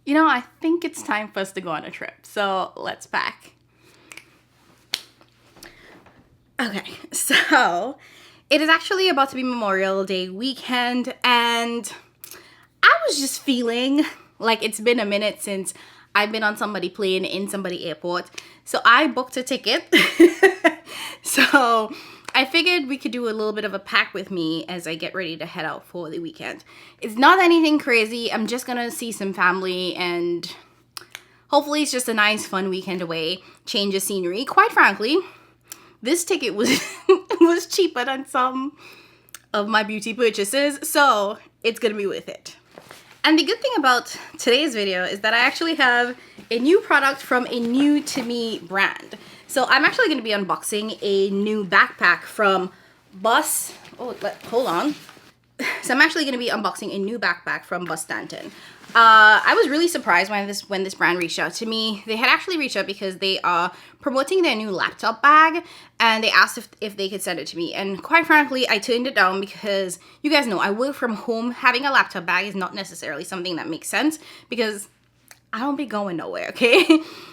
You know, I think it's time for us to go on a trip. So let's pack. Okay, so it is actually about to be Memorial Day weekend, and I was just feeling like it's been a minute since I've been on somebody plane in somebody airport. So I booked a ticket. So I figured we could do a little bit of a pack with me as I get ready to head out for the weekend. It's not anything crazy. I'm just gonna see some family, and hopefully it's just a nice fun weekend away, change of scenery. Quite frankly, this ticket was was cheaper than some of my beauty purchases, so it's gonna be worth it. And the good thing about today's video is that I actually have a new product from a new to me brand. So I'm actually going to be unboxing a new backpack from hold on. So I'm actually going to be unboxing a new backpack from Bostanten. I was really surprised when this brand reached out to me. They had actually reached out because they are promoting their new laptop bag, and they asked if they could send it to me. And quite frankly, I turned it down because you guys know I work from home. Having a laptop bag is not necessarily something that makes sense because I don't be going nowhere, okay?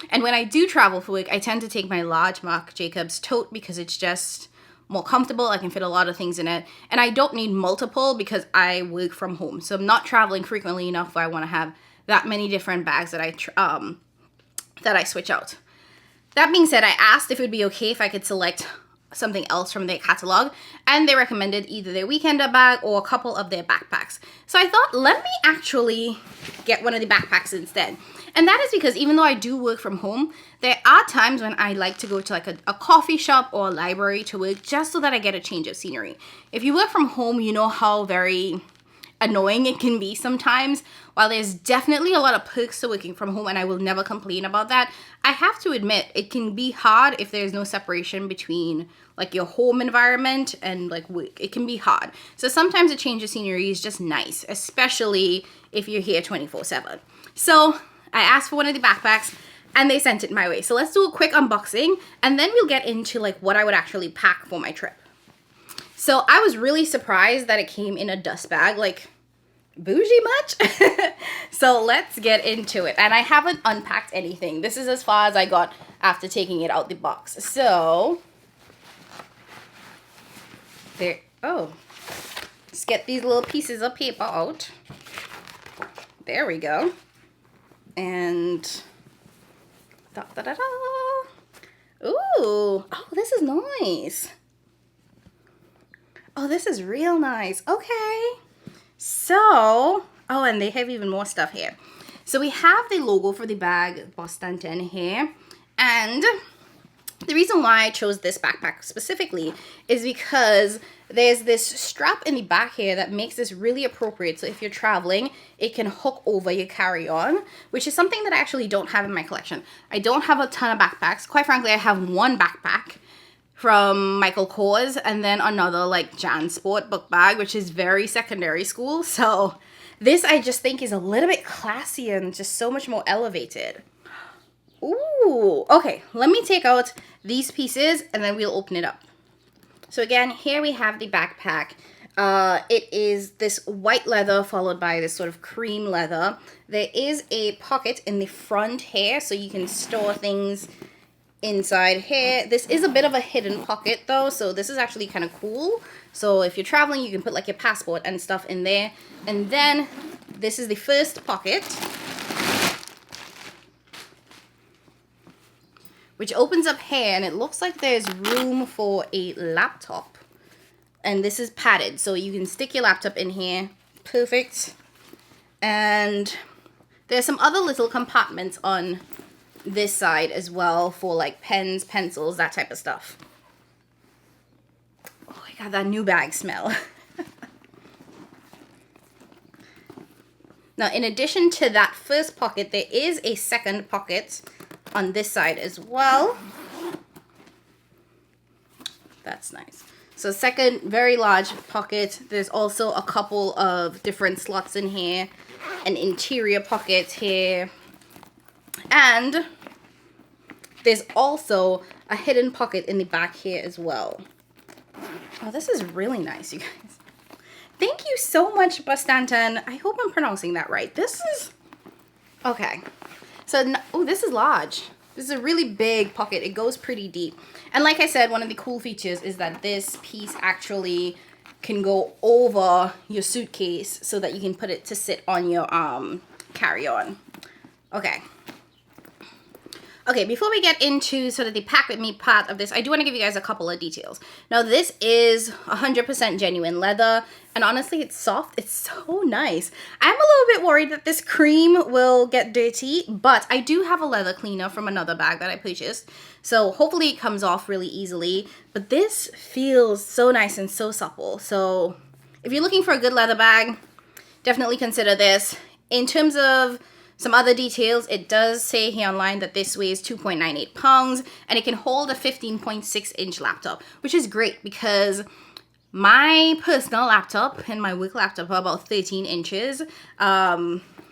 And when I do travel for work, I tend to take my large Marc Jacobs tote because it's just more comfortable. I can fit a lot of things in it, and I don't need multiple because I work from home, so I'm not traveling frequently enough where I want to have that many different bags that I switch out. That being said, I asked if it would be okay if I could select something else from their catalog, and they recommended either their weekender bag or a couple of their backpacks. So I thought, let me actually get one of the backpacks instead. And that is because even though I do work from home, there are times when I like to go to like a coffee shop or a library to work just so that I get a change of scenery. If you work from home, you know how very annoying it can be sometimes. While there's definitely a lot of perks to working from home, and I will never complain about that, I have to admit it can be hard if there's no separation between like your home environment and like work. It can be hard. So sometimes a change of scenery is just nice, especially if you're here 24/7. So I asked for one of the backpacks and they sent it my way. So let's do a quick unboxing, and then we'll get into like what I would actually pack for my trip. So I was really surprised that it came in a dust bag, like bougie much? So let's get into it. And I haven't unpacked anything. This is as far as I got after taking it out the box. So there, let's get these little pieces of paper out. There we go. And ooh, oh, this is nice. Oh, this is real nice. Okay. So, oh, and they have even more stuff here. So we have the logo for the bag, Bostanten here. And the reason why I chose this backpack specifically is because there's this strap in the back here that makes this really appropriate. So if you're traveling, it can hook over your carry-on, which is something that I actually don't have in my collection. I don't have a ton of backpacks. Quite frankly, I have one backpack from Michael Kors, and then another like JanSport book bag, which is very secondary school. So this I just think is a little bit classy and just so much more elevated. Ooh, okay, let me take out these pieces and then we'll open it up. So again, here we have the backpack. It is this white leather followed by this sort of cream leather. There is a pocket in the front here, so you can store things inside here. This is a bit of a hidden pocket though, so this is actually kind of cool. So if you're traveling, you can put like your passport and stuff in there. And then this is the first pocket, which opens up here, and it looks like there's room for a laptop. And this is padded, so you can stick your laptop in here. Perfect. And there's some other little compartments on this side as well for like pens, pencils, that type of stuff. Oh, I got that new bag smell. Now, in addition to that first pocket, there is a second pocket on this side as well. That's nice. So second, very large pocket. There's also a couple of different slots in here, an interior pocket here, and there's also a hidden pocket in the back here as well. Oh, this is really nice, you guys. Thank you so much, Bostanten. I hope I'm pronouncing that right. This is Okay. So, oh, this is large. This is a really big pocket. It goes pretty deep. And like I said, one of the cool features is that this piece actually can go over your suitcase so that you can put it to sit on your carry-on. Okay. Okay, before we get into sort of the pack with me part of this, I do want to give you guys a couple of details. Now, this is 100% genuine leather, and honestly, it's soft. It's so nice. I'm a little bit worried that this cream will get dirty, but I do have a leather cleaner from another bag that I purchased, so hopefully it comes off really easily. But this feels so nice and so supple. So if you're looking for a good leather bag, definitely consider this. In terms of some other details, it does say here online that this weighs 2.98 pounds and it can hold a 15.6-inch laptop, which is great because my personal laptop and my work laptop are about 13 inches.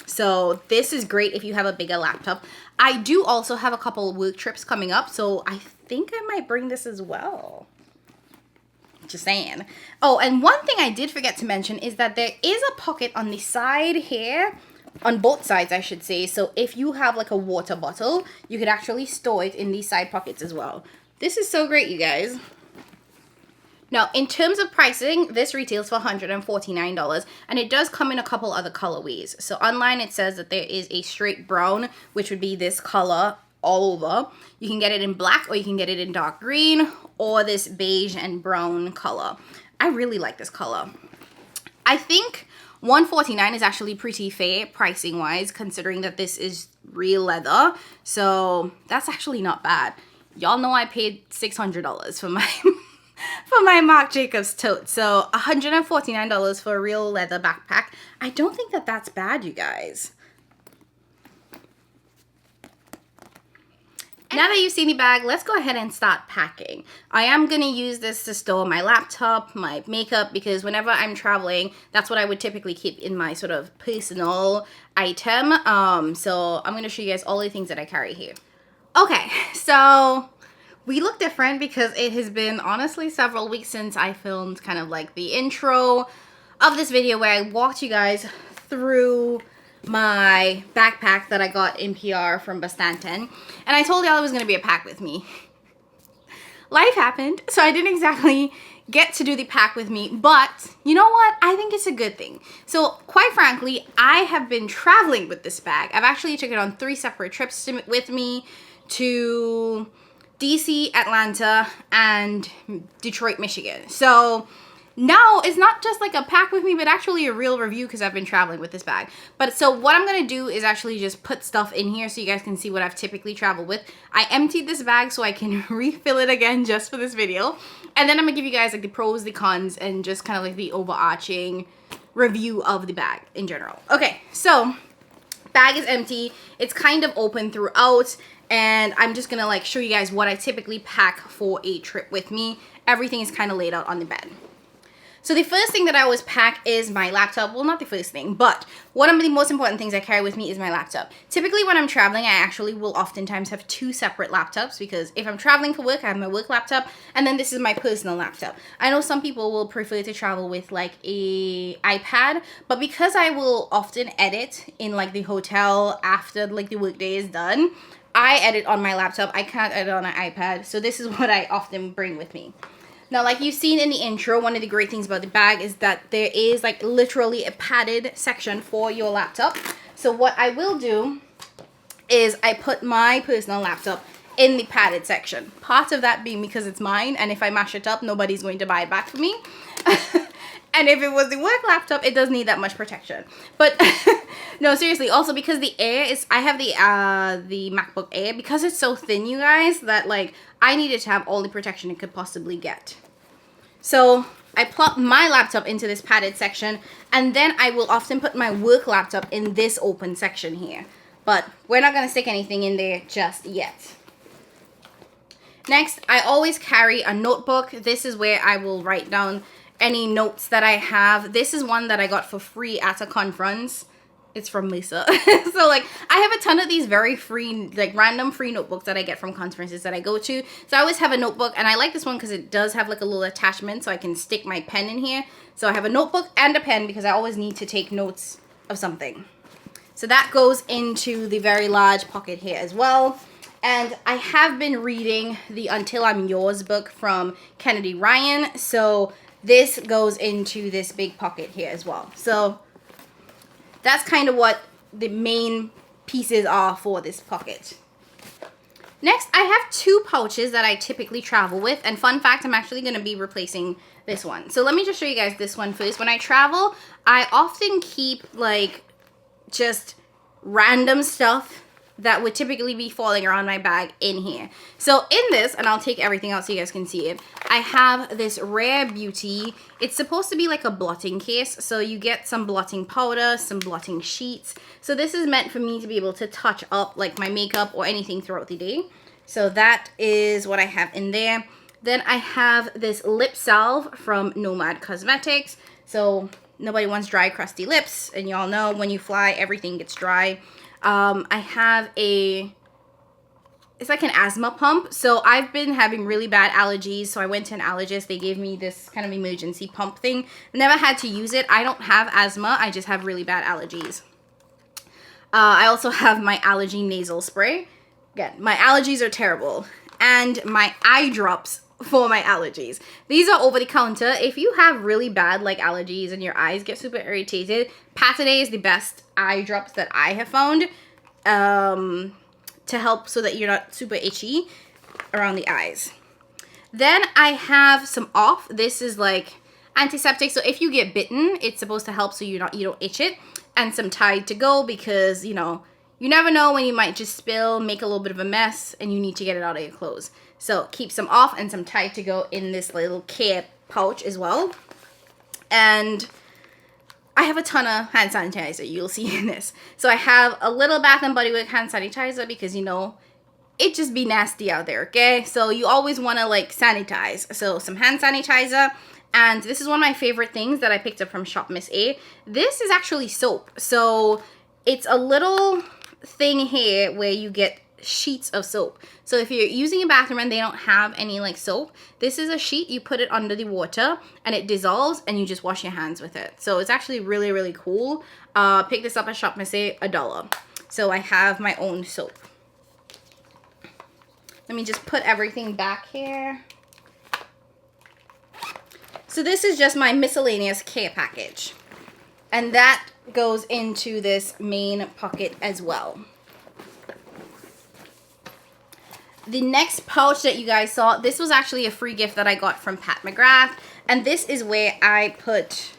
So this is great if you have a bigger laptop. I do also have a couple of work trips coming up, so I think I might bring this as well. Just saying. Oh, and one thing I did forget to mention is that there is a pocket on the side here, on both sides I should say, so if you have like a water bottle, you could actually store it in these side pockets as well. This is so great, you guys. Now, in terms of pricing, this retails for $149, and it does come in a couple other colorways. So online it says that there is a straight brown, which would be this color all over. You can get it in black, or you can get it in dark green, or this beige and brown color. I really like this color. I think $149 is actually pretty fair pricing wise, considering that this is real leather. So that's actually not bad. Y'all know I paid $600 for my for my Marc Jacobs tote. So $149 for a real leather backpack. I don't think that that's bad, you guys. Now that you've seen the bag, let's go ahead and start packing. I am going to use this to store my laptop, my makeup, because whenever I'm traveling, that's what I would typically keep in my sort of personal item. So I'm going to show you guys all the things that I carry here. Okay, so we look different because it has been honestly several weeks since I filmed kind of like the intro of this video where I walked you guys through my backpack that I got in PR from Bostanten, and I told y'all it was going to be a pack with me. Life happened, so I didn't exactly get to do the pack with me, but you know what? I think it's a good thing. So quite frankly, I have been traveling with this bag. I've actually taken it on 3 separate trips with me to DC, Atlanta, and Detroit, Michigan. So now it's not just like a pack with me, but actually a real review because I've been traveling with this bag. But so what I'm going to do is actually just put stuff in here so you guys can see what I've typically traveled with. I emptied this bag so I can refill it again just for this video. And then I'm going to give you guys like the pros, the cons, and just kind of like the overarching review of the bag in general. Okay, so bag is empty. It's kind of open throughout. And I'm just going to like show you guys what I typically pack for a trip with me. Everything is kind of laid out on the bed. So the first thing that I always pack is my laptop. Well, not the first thing, but one of the most important things I carry with me is my laptop. Typically when I'm traveling, I actually will oftentimes have 2 separate laptops because if I'm traveling for work, I have my work laptop, and then this is my personal laptop. I know some people will prefer to travel with like a iPad, but because I will often edit in like the hotel after like the workday is done, I edit on my laptop. I can't edit on an iPad, so this is what I often bring with me. Now, like you've seen in the intro, one of the great things about the bag is that there is like literally a padded section for your laptop. So what I will do is I put my personal laptop in the padded section. Part of that being because it's mine, and if I mash it up, nobody's going to buy it back for me. And if it was the work laptop, it does need that much protection. But no, seriously, also because the Air is, I have the MacBook Air, because it's so thin, you guys, that like I needed to have all the protection it could possibly get. So I plop my laptop into this padded section, and then I will often put my work laptop in this open section here. But we're not going to stick anything in there just yet. Next, I always carry a notebook. This is where I will write down any notes that I have. This is one that I got for free at a conference. It's from Lisa. So like I have a ton of these very free, like random free notebooks that I get from conferences that I go to. So I always have a notebook, and I like this one because it does have like a little attachment so I can stick my pen in here. So I have a notebook and a pen because I always need to take notes of something. So that goes into the very large pocket here as well. And I have been reading the Until I'm Yours book from Kennedy Ryan. So this goes into this big pocket here as well. So that's kind of what the main pieces are for this pocket. Next, I have 2 pouches that I typically travel with. And fun fact, I'm actually going to be replacing this one. So let me just show you guys this one first. When I travel, I often keep like just random stuff that would typically be falling around my bag in here. So in this, and I'll take everything out so you guys can see it, I have this Rare Beauty. It's supposed to be like a blotting case. So you get some blotting powder, some blotting sheets. So this is meant for me to be able to touch up like my makeup or anything throughout the day. So that is what I have in there. Then I have this lip salve from Nomad Cosmetics. So nobody wants dry, crusty lips. And y'all know when you fly, everything gets dry. I have it's like an asthma pump. So I've been having really bad allergies. So I went to an allergist. They gave me this kind of emergency pump thing. Never had to use it. I don't have asthma. I just have really bad allergies. I also have my allergy nasal spray. Again, my allergies are terrible. And my eye drops for my allergies. These are over the counter. If you have really bad like allergies and your eyes get super irritated, Pataday is the best eye drops that I have found to help so that you're not super itchy around the eyes. Then I have some off. This is like antiseptic. So if you get bitten, it's supposed to help so you don't itch it. And some Tide to Go because, you know, you never know when you might just spill, make a little bit of a mess, and you need to get it out of your clothes. So keep some off and some Tide to Go in this little care pouch as well. And I have a ton of hand sanitizer, you'll see in this. So I have a little Bath & Body Works hand sanitizer because, you know, it just be nasty out there, okay? So you always want to, like, sanitize. So some hand sanitizer. And this is one of my favorite things that I picked up from Shop Miss A. This is actually soap. So it's a little thing here where you get sheets of soap. So if you're using a bathroom and they don't have any like soap, this is a sheet. You put it under the water and it dissolves and you just wash your hands with it. So it's actually really, really cool. Pick this up at Shop Miss A, $1. So I have my own soap. Let me just put everything back here. So this is just my miscellaneous care package. And that goes into this main pocket as well. The next pouch that you guys saw, this was actually a free gift that I got from Pat McGrath. And this is where I put...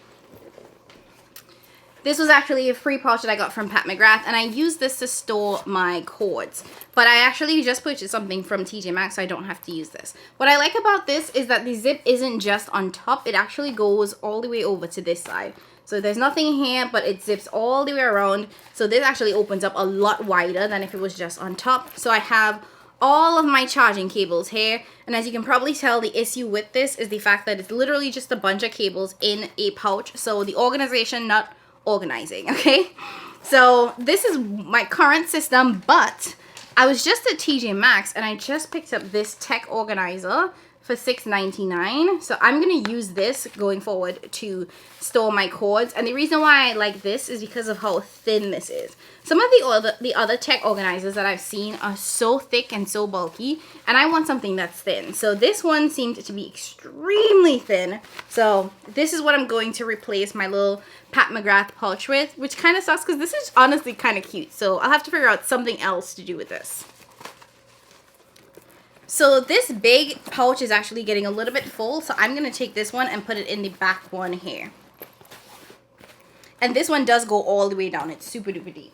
This was actually a free pouch that I got from Pat McGrath. And I use this to store my cords. But I actually just purchased something from TJ Maxx, so I don't have to use this. What I like about this is that the zip isn't just on top. It actually goes all the way over to this side. So there's nothing here, but it zips all the way around. So this actually opens up a lot wider than if it was just on top. So I have all of my charging cables here, and as you can probably tell, the issue with this is the fact that it's literally just a bunch of cables in a pouch. So the organization, not organizing, okay? So this is my current system, but I was just at TJ Maxx and I just picked up this tech organizer for $6.99. So I'm gonna use this going forward to store my cords. And the reason why I like this is because of how thin this is. Some of the other tech organizers that I've seen are so thick and so bulky, and I want something that's thin. So this one seemed to be extremely thin. So this is what I'm going to replace my little Pat McGrath pouch with, which kind of sucks because this is honestly kind of cute. So I'll have to figure out something else to do with this. So this big pouch is actually getting a little bit full, so I'm going to take this one and put it in the back one here. And this one does go all the way down. It's super duper deep.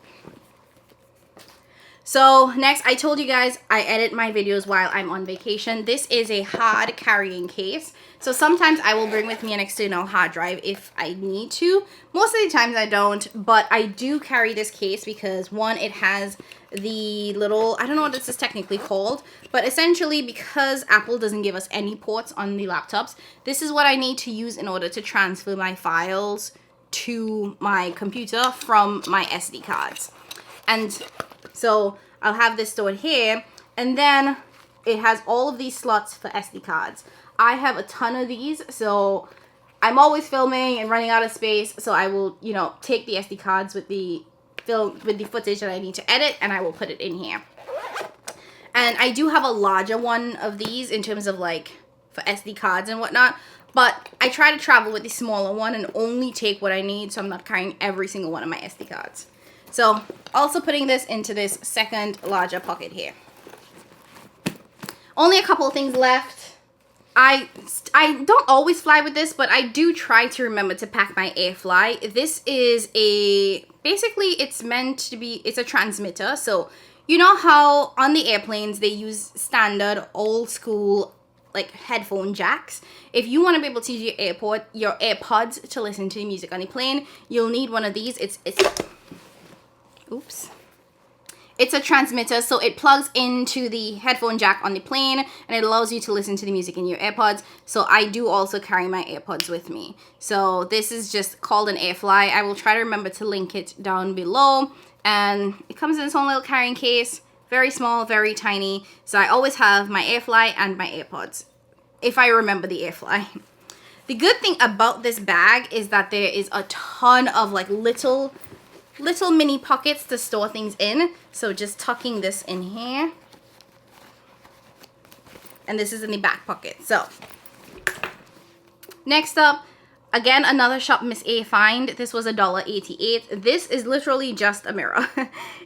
So next, I told you guys I edit my videos while I'm on vacation. This is a hard carrying case. So sometimes I will bring with me an external hard drive if I need to. Most of the times I don't, but I do carry this case because one, it has the little, I don't know what this is technically called, but essentially because Apple doesn't give us any ports on the laptops, this is what I need to use in order to transfer my files to my computer from my SD cards. And so I'll have this stored here, and then it has all of these slots for SD cards. I have a ton of these, so I'm always filming and running out of space, so I will, you know, take the SD cards with the filled with the footage that I need to edit, and I will put it in here. And I do have a larger one of these in terms of like for SD cards and whatnot, but I try to travel with the smaller one and only take what I need, so I'm not carrying every single one of my SD cards. So also putting this into this second larger pocket here. Only a couple of things left. I don't always fly with this, but I do try to remember to pack my air fly. This is basically it's meant to be, it's a transmitter. So you know how on the airplanes they use standard old school like headphone jacks? If you want to be able to use your AirPods to listen to music on the plane, you'll need one of these. It's a transmitter, so it plugs into the headphone jack on the plane, and it allows you to listen to the music in your AirPods. So I do also carry my AirPods with me. So this is just called an AirFly. I will try to remember to link it down below. And it comes in its own little carrying case. Very small, very tiny. So I always have my AirFly and my AirPods, if I remember the AirFly. The good thing about this bag is that there is a ton of like little mini pockets to store things in. So just tucking this in here, and this is in the back pocket. So next up, again, another Shop Miss A find. This was $1.88. This is literally just a mirror.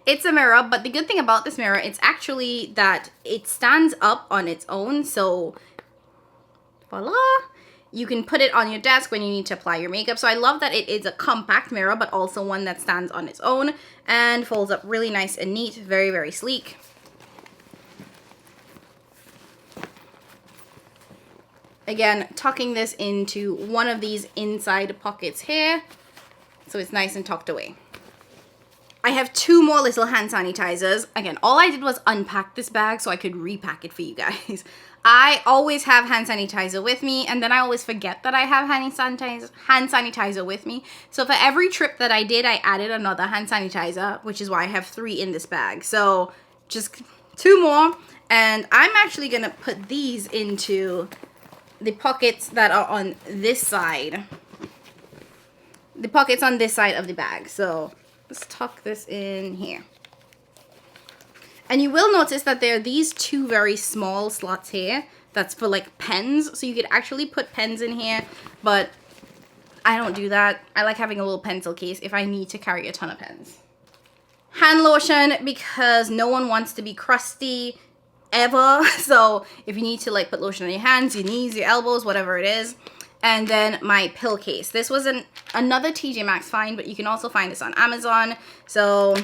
It's a mirror, but the good thing about this mirror, it's actually that it stands up on its own. So voila, you can put it on your desk when you need to apply your makeup. So I love that it is a compact mirror, but also one that stands on its own and folds up really nice and neat. Very, very sleek. Again, tucking this into one of these inside pockets here, so it's nice and tucked away. I have two more little hand sanitizers. Again, all I did was unpack this bag so I could repack it for you guys. I always have hand sanitizer with me, and then I always forget that I have hand sanitizer with me. So for every trip that I did, I added another hand sanitizer, which is why I have 3 in this bag. So just 2 more, and I'm actually gonna put these into the pockets that are on this side. The pockets on this side of the bag. So let's tuck this in here. And you will notice that there are these 2 very small slots here. That's for like pens. So you could actually put pens in here, but I don't do that. I like having a little pencil case if I need to carry a ton of pens. Hand lotion, because no one wants to be crusty ever. So if you need to like put lotion on your hands, your knees, your elbows, whatever it is. And then my pill case. This was another TJ Maxx find, but you can also find this on Amazon. So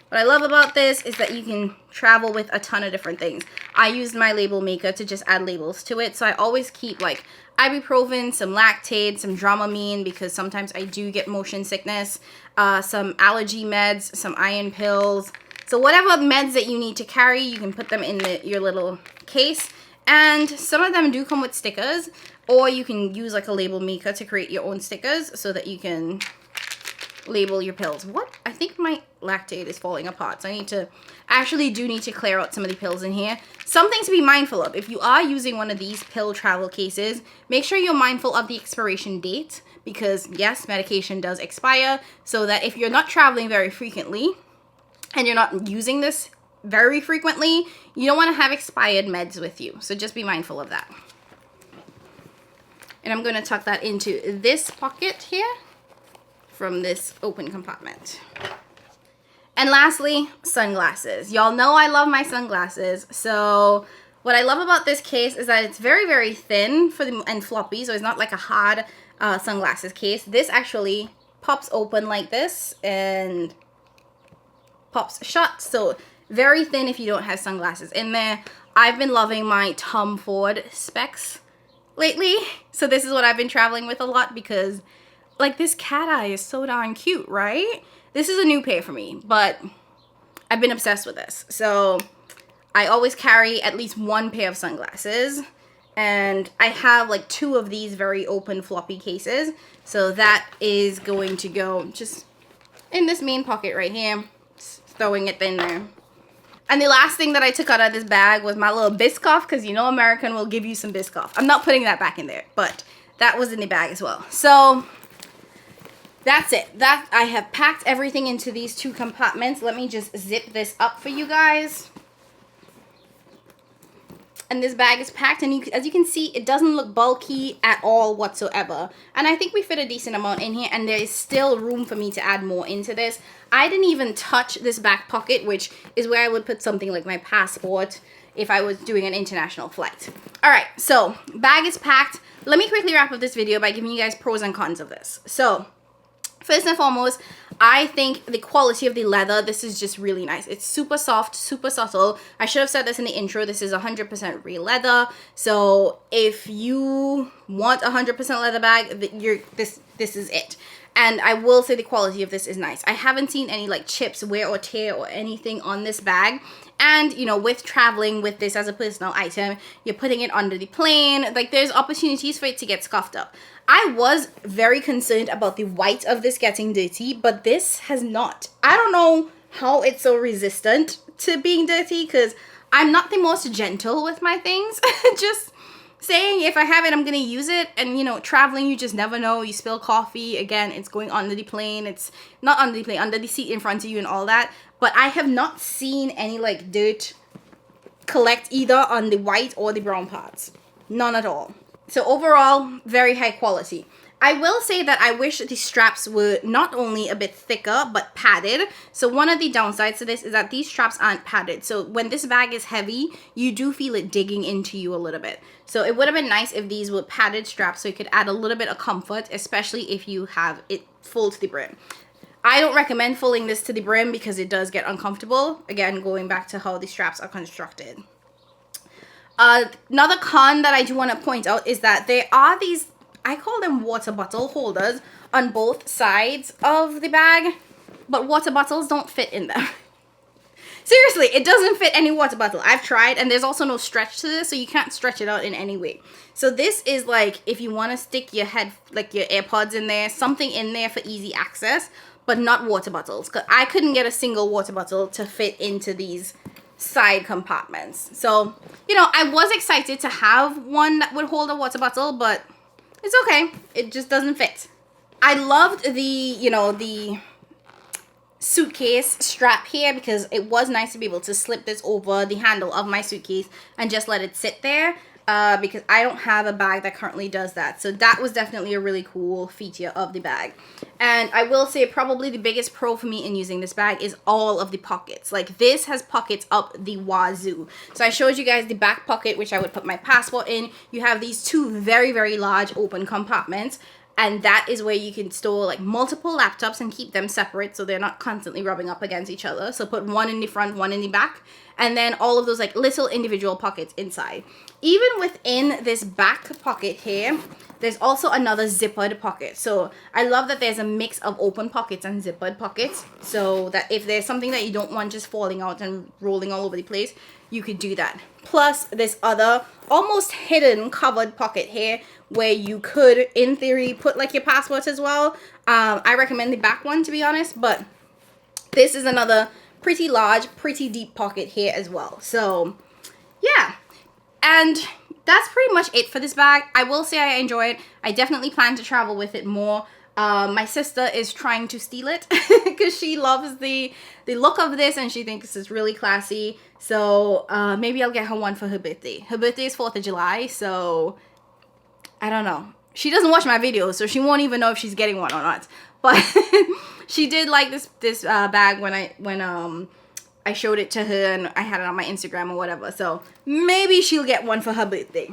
what I love about this is that you can travel with a ton of different things. I used my label maker to just add labels to it. So I always keep like ibuprofen, some Lactaid, some Dramamine, because sometimes I do get motion sickness, some allergy meds, some iron pills. So whatever meds that you need to carry, you can put them in your little case. And some of them do come with stickers, or you can use like a label maker to create your own stickers so that you can label your pills. What? I think my Lactaid is falling apart. So I actually do need to clear out some of the pills in here. Something to be mindful of. If you are using one of these pill travel cases, make sure you're mindful of the expiration date, because yes, medication does expire. So that if you're not traveling very frequently and you're not using this very frequently, you don't want to have expired meds with you. So just be mindful of that. And I'm going to tuck that into this pocket here from this open compartment. And lastly, sunglasses. Y'all know I love my sunglasses. So what I love about this case is that it's very, very thin and floppy. So it's not like a hard sunglasses case. This actually pops open like this and pops shut. So very thin if you don't have sunglasses in there. I've been loving my Tom Ford specs lately. So this is what I've been traveling with a lot, because like this cat eye is so darn cute, right? This is a new pair for me, but I've been obsessed with this. So I always carry at least 1 pair of sunglasses, and I have like 2 of these very open floppy cases. So that is going to go just in this main pocket right here, just throwing it in there. And the last thing that I took out of this bag was my little Biscoff, because you know American will give you some Biscoff. I'm not putting that back in there, but that was in the bag as well. So that's it. That I have packed everything into these 2 compartments. Let me just zip this up for you guys. And this bag is packed, and as you can see, it doesn't look bulky at all whatsoever. And I think we fit a decent amount in here, and there is still room for me to add more into this. I didn't even touch this back pocket, which is where I would put something like my passport if I was doing an international flight. All right, so bag is packed. Let me quickly wrap up this video by giving you guys pros and cons of this. So first and foremost, I think the quality of the leather, this is just really nice. It's super soft, super subtle. I should have said this in the intro. This is 100% real leather. So if you want a 100% leather bag, this is it. And I will say the quality of this is nice. I haven't seen any like chips, wear or tear or anything on this bag. And, you know, with traveling with this as a personal item, you're putting it under the plane. Like, there's opportunities for it to get scuffed up. I was very concerned about the white of this getting dirty, but this has not. I don't know how it's so resistant to being dirty, because I'm not the most gentle with my things. Just saying, if I have it, I'm gonna use it. And, you know, traveling, you just never know. You spill coffee, again, it's going under the plane. It's not under the plane, under the seat in front of you and all that. But I have not seen any like dirt collect either on the white or the brown parts. None at all. So overall, very high quality. I will say that I wish the straps were not only a bit thicker, but padded. So one of the downsides to this is that these straps aren't padded. So when this bag is heavy, you do feel it digging into you a little bit. So it would have been nice if these were padded straps so you could add a little bit of comfort, especially if you have it full to the brim. I don't recommend fulling this to the brim because it does get uncomfortable. Again, going back to how the straps are constructed. Another con that I do want to point out is that there are these, I call them water bottle holders on both sides of the bag, but water bottles don't fit in them. Seriously, it doesn't fit any water bottle. I've tried, and there's also no stretch to this, so you can't stretch it out in any way. So this is like if you want to stick your like your AirPods in there, something in there for easy access, but not water bottles. Because I couldn't get a single water bottle to fit into these side compartments. So, you know, I was excited to have one that would hold a water bottle, but it's okay. It just doesn't fit. I loved the, you know, the suitcase strap here because it was nice to be able to slip this over the handle of my suitcase and just let it sit there. Because I don't have a bag that currently does that. So that was definitely a really cool feature of the bag. And I will say probably the biggest pro for me in using this bag is all of the pockets. Like, this has pockets up the wazoo. So I showed you guys the back pocket, which I would put my passport in. You have these 2 very, very large open compartments. And that is where you can store like multiple laptops and keep them separate so they're not constantly rubbing up against each other. So put one in the front, one in the back, and then all of those like little individual pockets inside. Even within this back pocket here, there's also another zippered pocket. So I love that there's a mix of open pockets and zippered pockets, so that if there's something that you don't want just falling out and rolling all over the place, you could do that. Plus this other almost hidden covered pocket here where you could, in theory, put like your passport as well. I recommend the back one, to be honest, but this is another pretty large, pretty deep pocket here as well. So yeah, and that's pretty much it for this bag. I will say I enjoy it. I definitely plan to travel with it more. My sister is trying to steal it because she loves the look of this and she thinks it's really classy. So maybe I'll get her one for her birthday. Her birthday is 4th of July, so I don't know. She doesn't watch my videos, so she won't even know if she's getting one or not. But she did like this bag when I showed it to her and I had it on my Instagram or whatever. So maybe she'll get one for her birthday.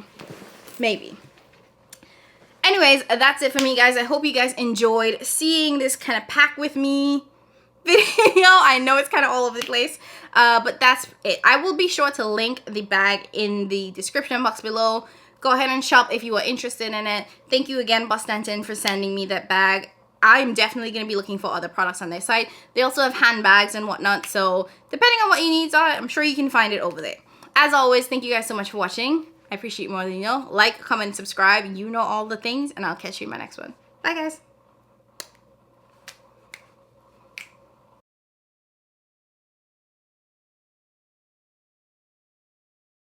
Maybe. Anyways, that's it for me, guys. I hope you guys enjoyed seeing this kind of pack with me video. I know it's kind of all over the place, but that's it. I will be sure to link the bag in the description box below. Go ahead and shop if you are interested in it. Thank you again, Bostanten, for sending me that bag. I'm definitely going to be looking for other products on their site. They also have handbags and whatnot, so depending on what your needs are, I'm sure you can find it over there. As always, thank you guys so much for watching. I appreciate more than you know. Like, comment, subscribe. You know all the things, and I'll catch you in my next one. Bye, guys.